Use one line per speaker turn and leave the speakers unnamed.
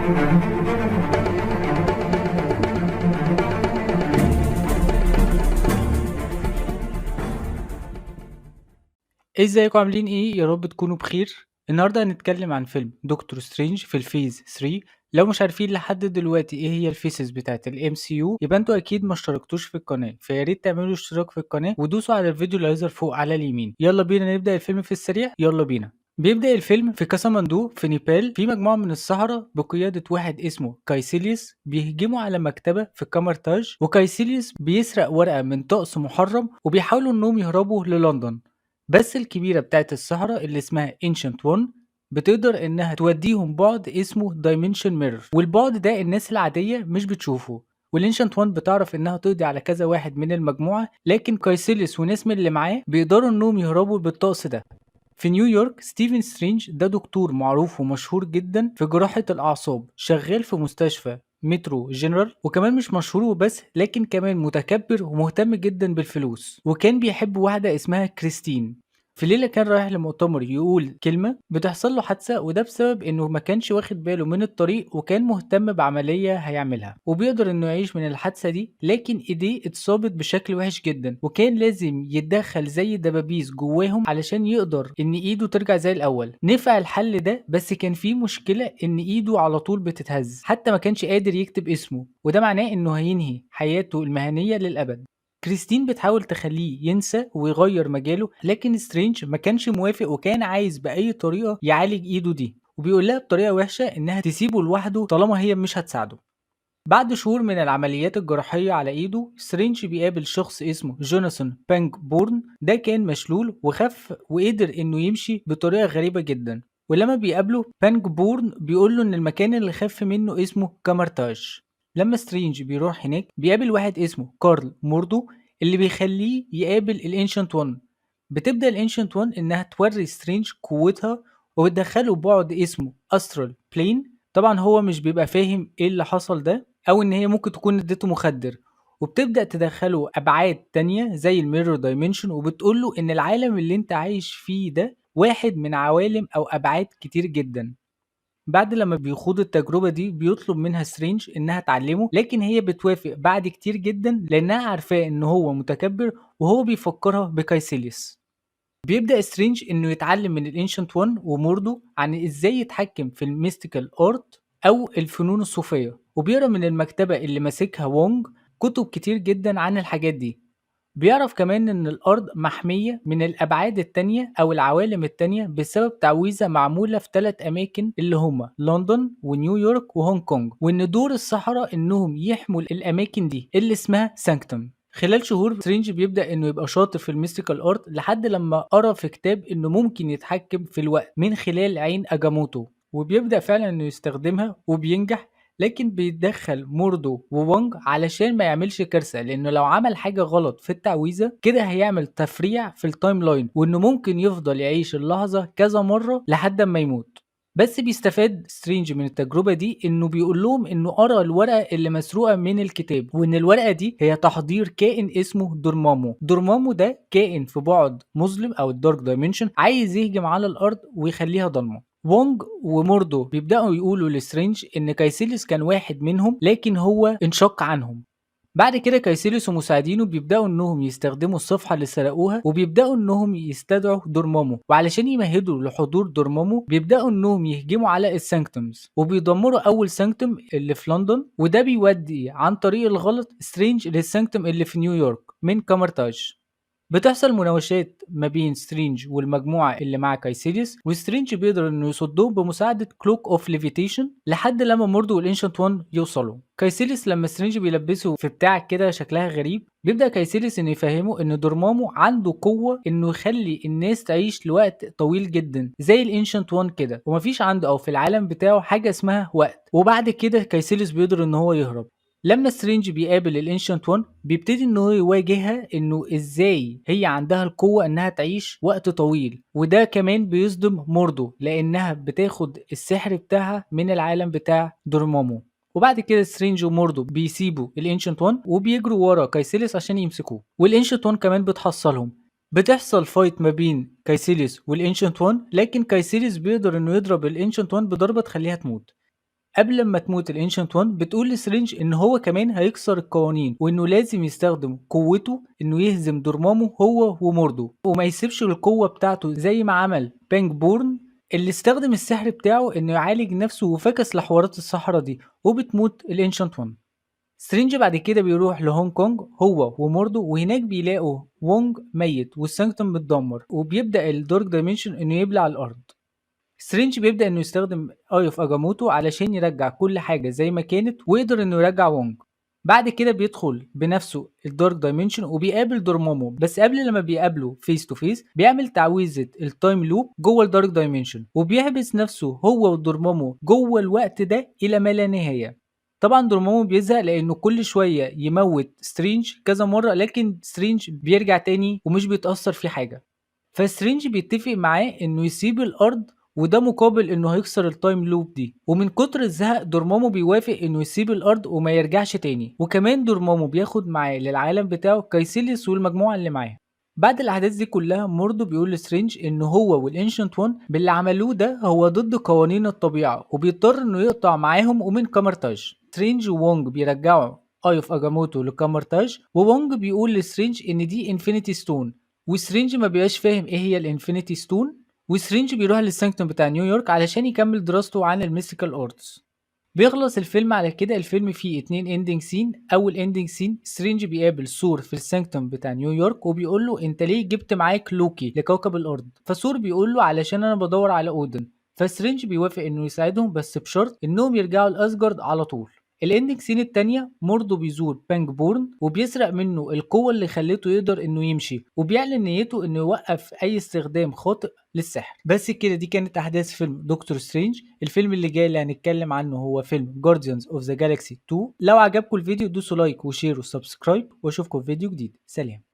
ازيكم عاملين ايه؟ يا رب تكونوا بخير. النهارده هنتكلم عن فيلم دكتور سترينج في الفيز 3. لو مش عارفين لحد دلوقتي ايه هي الفيسز بتاعت الام سي يو، يبقى انتوا اكيد ما اشتركتوش في القناه، فيا ريت تعملوا اشتراك في القناه ودوسوا على الفيديو اللي هيظهر فوق على اليمين. يلا بينا نبدا الفيلم في السريع، يلا بينا. بيبدأ الفيلم في كاساماندو في نيبال، في مجموعة من السحرة بقيادة واحد اسمه كايسيليوس بيهجموا على مكتبة في كامرتاج، وكايسيليوس بيسرق ورقة من طقس محرم وبيحاولوا انهم يهربوا للندن. بس الكبيرة بتاعت السحرة اللي اسمها Ancient One بتقدر انها توديهم بعد اسمه Dimension Mirror، والبعد ده الناس العادية مش بتشوفه. والانشنت وان بتعرف انها تقضي على كذا واحد من المجموعة، لكن كايسيليوس وناس من اللي معاه بيقدروا انهم يهربوا بالطقس ده. في نيويورك، ستيفن سترينج ده دكتور معروف ومشهور جدا في جراحة الأعصاب، شغال في مستشفى مترو جنرال، وكمان مش مشهور وبس لكن كمان متكبر ومهتم جدا بالفلوس، وكان بيحب واحدة اسمها كريستين. في ليلة كان رايح لمؤتمر يقول كلمة، بتحصل له حادثة، وده بسبب انه ما كانش واخد باله من الطريق وكان مهتم بعملية هيعملها، وبيقدر انه يعيش من الحادثة دي، لكن ايديه اتصابت بشكل وحش جدا وكان لازم يتدخل زي دبابيس جواهم علشان يقدر ان ايده ترجع زي الاول. نفع الحل ده، بس كان فيه مشكلة ان ايده على طول بتتهز، حتى ما كانش قادر يكتب اسمه، وده معناه انه هينهي حياته المهنية للأبد. كريستين بتحاول تخليه ينسى ويغير مجاله، لكن سترينج ما كانش موافق وكان عايز بأي طريقة يعالج ايده دي، وبيقول لها بطريقة وحشة انها تسيبه لوحده طالما هي مش هتساعده. بعد شهور من العمليات الجراحية على ايده، سترينج بيقابل شخص اسمه جوناثان بانك بورن. ده كان مشلول وخف وقدر انه يمشي بطريقة غريبة جدا. ولما بيقابله، بانك بورن بيقول له ان المكان اللي خف منه اسمه كامرتاج. لما سترينج بيروح هناك بيقابل واحد اسمه كارل موردو اللي بيخليه يقابل الانشنت وان. بتبدأ الانشنت وان انها توري سترينج قوتها وبتدخله بعد اسمه استرال بلين. طبعا هو مش بيبقى فاهم ايه اللي حصل ده، او ان هي ممكن تكون اديته مخدر، وبتبدأ تدخله ابعاد تانية زي الميرور دايمنشن، وبتقوله ان العالم اللي انت عايش فيه ده واحد من عوالم او ابعاد كتير جدا. بعد لما بيخوض التجربة دي بيطلب منها سترينج انها تعلمه، لكن هي بتوافق بعد كتير جدا لانها عارفاه ان هو متكبر وهو بيفكرها بكايسيليوس. بيبدأ سترينج انه يتعلم من الانشنت وان وموردو عن ازاي يتحكم في الميستيكال ارت او الفنون الصوفية، وبيقرا من المكتبة اللي ماسكها وونج كتب كتير جدا عن الحاجات دي. بيعرف كمان ان الارض محمية من الابعاد التانية او العوالم التانية بسبب تعويذة معمولة في 3 اماكن اللي هما لندن ونيويورك وهونج كونج، وان دور السحرة انهم يحموا الاماكن دي اللي اسمها سانكتم. خلال شهور سترينج بيبدأ انه يبقى شاطر في الميستيكال ارت، لحد لما قرا في كتاب انه ممكن يتحكم في الوقت من خلال عين اجاموتو، وبيبدأ فعلا انه يستخدمها وبينجح. لكن بيتدخل موردو ووانج علشان ما يعملش كارثة، لانه لو عمل حاجة غلط في التعويذة كده هيعمل تفريع في التايم لاين، وانه ممكن يفضل يعيش اللحظة كذا مرة لحد ما يموت. بس بيستفاد سترينج من التجربة دي انه بيقول لهم انه قرا الورقة اللي مسروقة من الكتاب، وان الورقة دي هي تحضير كائن اسمه دورمامو. دورمامو ده كائن في بعد مظلم او الدارك دايمنشن، عايز يهجم على الارض ويخليها ضلمة. وونج وموردو بيبدأوا يقولوا لسترينج ان كايسيليوس كان واحد منهم، لكن هو انشق عنهم. بعد كده كايسيليوس ومساعدينه بيبدأوا انهم يستخدموا الصفحة اللي سرقوها، وبيبدأوا انهم يستدعوا دورمامو، وعلشان يمهدوا لحضور دورمامو بيبدأوا انهم يهجموا على السانكتومز، وبيدمروا اول سانكتوم اللي في لندن، وده بيودي عن طريق الغلط سترينج للسانكتوم اللي في نيويورك من كامرتاج. بتحصل مناوشات ما بين سترينج والمجموعة اللي مع كايسيليوس، وسترينج بيقدر انه يصدهم بمساعدة كلوك اوف ليفيتيشن لحد لما موردو والانشنت وان يوصلوا. كايسيليوس لما سترينج بيلبسه في بتاع كده شكلها غريب، بيبدأ كايسيليوس انه يفهمه ان دورمامو عنده قوة انه يخلي الناس تعيش لوقت طويل جدا زي الانشنت وان كده، ومفيش عنده او في العالم بتاعه حاجة اسمها وقت. وبعد كده كايسيليوس بيقدر ان هو يهرب. لما سترينج بيقابل الانشنت وان بيبتدي ان هو يواجهها انه ازاي هي عندها القوة انها تعيش وقت طويل، وده كمان بيصدم موردو لانها بتاخد السحر بتاعها من العالم بتاع دورمامو. وبعد كده سترينج وموردو بيسيبوا الانشنت وان وبيجروا ورا كايسيليس عشان يمسكوه، والانشنت وان كمان بتحصلهم. بتحصل فايت ما بين كايسيليس والانشنت وان، لكن كايسيليس بيقدر انه يضرب الانشنت وان بضربة تخليها تموت. قبل لما تموت الانشنت وان بتقول لسترينج ان هو كمان هيكسر القوانين وانه لازم يستخدم قوته انه يهزم دورمامو هو وموردو وما يسيبش القوة بتاعته زي ما عمل بانج بورن اللي استخدم السحر بتاعه انه يعالج نفسه وفكس لحوارات الصحراء دي وبتموت الانشنت وان. سترينج بعد كده بيروح لهونج كونج هو وموردو وهناك بيلاقوا وونج ميت والسانكتوم متدمر وبيبدأ الدارك دايمنشن انه يبلع الارض. سترينج بيبدأ انه يستخدم اي اوف اجاموتو علشان يرجع كل حاجة زي ما كانت ويقدر انه يرجع وونج. بعد كده بيدخل بنفسه الدارك دايمنشن وبيقابل دورمامو بس قبل لما بيقابله فيس تو فيس بيعمل تعويذة التايم لوب جوه الدارك دايمنشن وبيحبس نفسه هو ودورمامو جوه الوقت ده الى ما لا نهاية. طبعا دورمامو بيزهق لانه كل شوية يموت سترينج كذا مرة لكن سترينج بيرجع تاني ومش بيتأثر في حاجة. فسترينج بيتفق معاه انه يسيب الارض وده مقابل انه هيكسر التايم لوب دي ومن كتر الزهق دورمامو بيوافق انه يسيب الارض وما يرجعش تاني وكمان دورمامو بياخد معاه للعالم بتاعه كايسيليوس والمجموعة اللي معاه. بعد الاحداث دي كلها موردو بيقول لسترينج ان هو والانشنت وان باللي عملوه ده هو ضد قوانين الطبيعة وبيضطر انه يقطع معاهم ومن كامرتاج. سترينج وونج بيرجعوا اي اوف اجاموتو لكامرتاج وونج بيقول لسترينج ان دي انفينيتي ستون وسترينج ما بيبقاش فاهم ايه هي الانفينيتي ستون وسترينج بيروح للسانكتوم بتاع نيويورك علشان يكمل دراسته عن الميستيكال ارتس. بيخلص الفيلم على كده. الفيلم فيه 2 اندنج سين. اول اندنج سين سترينج بيقابل سور في السانكتوم بتاع نيويورك وبيقول له انت ليه جبت معاك لوكي لكوكب الارض فسور بيقول له علشان انا بدور على اودن فسترينج بيوافق انه يساعدهم بس بشرط انهم يرجعوا لاسجارد على طول. الاندنج سين التانية موردو بيزور بانج بورن وبيسرق منه القوة اللي خلته يقدر انه يمشي وبيعلن نيته انه يوقف اي استخدام خاطئ للسحر. بس كده دي كانت احداث فيلم دكتور سترينج. الفيلم اللي جاي اللي هنتكلم عنه هو فيلم Guardians of the Galaxy 2. لو عجبكم الفيديو دوسوا لايك وشير وسبسكرايب واشوفكم في فيديو جديد. سلام.